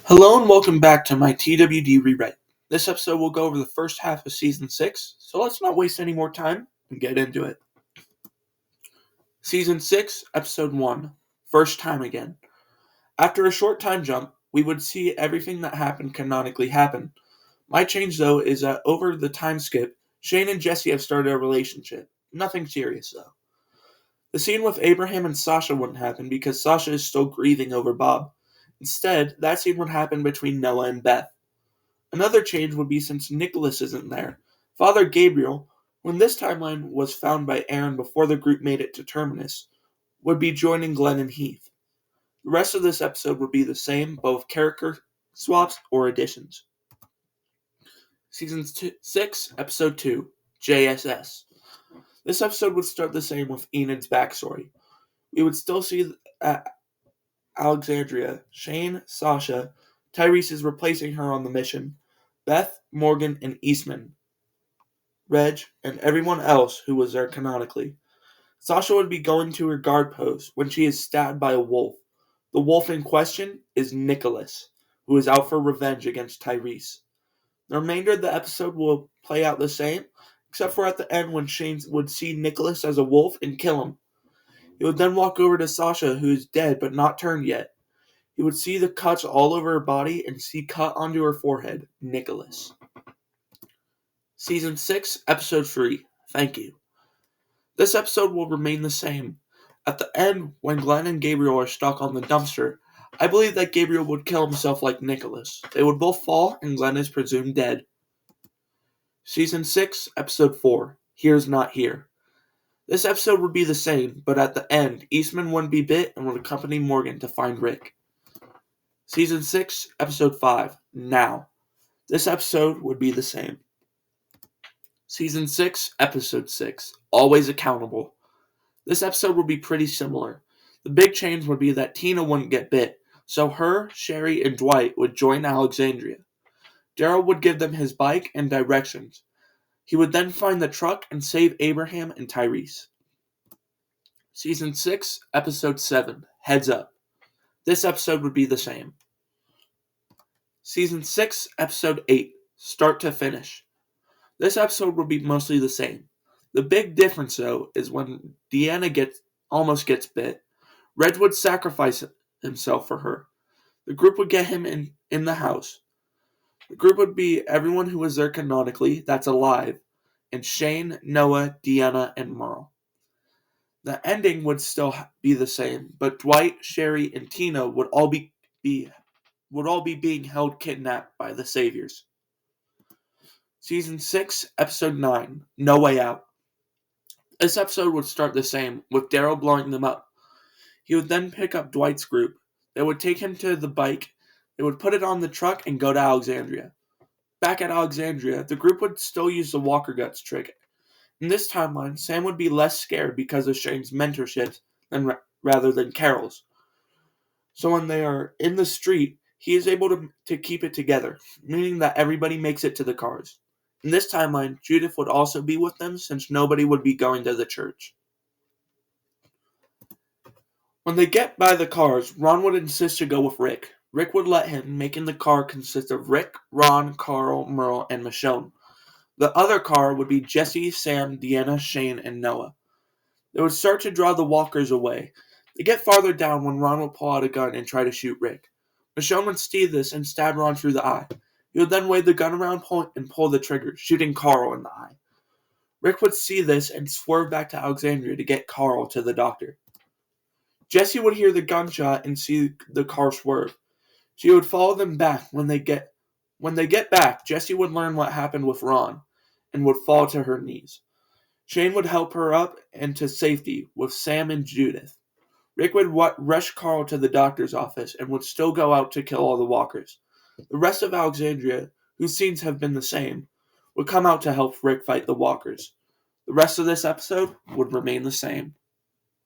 Hello and welcome back to my TWD Rewrite. This episode will go over the first half of Season 6, so let's not waste any more time and get into it. Season 6, Episode 1, First Time Again. After a short time jump, we would see everything that happened canonically happen. My change though is that over the time skip, Shane and Jesse have started a relationship. Nothing serious though. The scene with Abraham and Sasha wouldn't happen because Sasha is still grieving over Bob. Instead, that scene would happen between Noah and Beth. Another change would be since Nicholas isn't there. Father Gabriel, when this timeline was found by Aaron before the group made it to Terminus, would be joining Glenn and Heath. The rest of this episode would be the same, both character swaps or additions. Season 6, Episode 2, JSS. This episode would start the same with Enid's backstory. We would still see Alexandria, Shane, Sasha, Tyrese is replacing her on the mission, Beth, Morgan, and Eastman, Reg, and everyone else who was there canonically. Sasha would be going to her guard post when she is stabbed by a wolf. The wolf in question is Nicholas, who is out for revenge against Tyrese. The remainder of the episode will play out the same, except for at the end when Shane would see Nicholas as a wolf and kill him. He would then walk over to Sasha, who is dead but not turned yet. He would see the cuts all over her body and see cut onto her forehead, Nicholas. Season 6, Episode 3, Thank You. This episode will remain the same. At the end, when Glenn and Gabriel are stuck on the dumpster, I believe that Gabriel would kill himself like Nicholas. They would both fall, and Glenn is presumed dead. Season 6, Episode 4, Here's Not Here. This episode would be the same, but at the end, Eastman wouldn't be bit and would accompany Morgan to find Rick. Season 6, Episode 5, Now. This episode would be the same. Season 6, Episode 6, Always Accountable. This episode would be pretty similar. The big change would be that Tina wouldn't get bit, so her, Sherry, and Dwight would join Alexandria. Daryl would give them his bike and directions. He would then find the truck and save Abraham and Tyrese. Season 6, Episode 7, Heads Up. This episode would be the same. Season 6, Episode 8, Start to Finish. This episode would be mostly the same. The big difference, though, is when Deanna almost gets bit, Reg would sacrifice himself for her. The group would get him in the house. The group would be everyone who was there canonically that's alive, and Shane, Noah, Deanna, and Merle. The ending would still be the same, but Dwight, Sherry, and Tina would all be being held kidnapped by the Saviors. Season 6, Episode 9, No Way Out. This episode would start the same, with Daryl blowing them up. He would then pick up Dwight's group. They would take him to the bike, they would put it on the truck and go to Alexandria. Back at Alexandria, the group would still use the Walker Guts trick. In this timeline, Sam would be less scared because of Shane's mentorship rather than Carol's. So when they are in the street, he is able to keep it together, meaning that everybody makes it to the cars. In this timeline, Judith would also be with them since nobody would be going to the church. When they get by the cars, Ron would insist to go with Rick. Rick would let him, making the car consist of Rick, Ron, Carl, Merle, and Michonne. The other car would be Jesse, Sam, Deanna, Shane, and Noah. They would start to draw the walkers away. They get farther down when Ron would pull out a gun and try to shoot Rick. Michonne would see this and stab Ron through the eye. He would then wave the gun around and pull the trigger, shooting Carl in the eye. Rick would see this and swerve back to Alexandria to get Carl to the doctor. Jesse would hear the gunshot and see the car swerve. She would follow them back. When they get back, Jesse would learn what happened with Ron and would fall to her knees. Shane would help her up and to safety with Sam and Judith. Rick would rush Carl to the doctor's office and would still go out to kill all the walkers. The rest of Alexandria, whose scenes have been the same, would come out to help Rick fight the walkers. The rest of this episode would remain the same.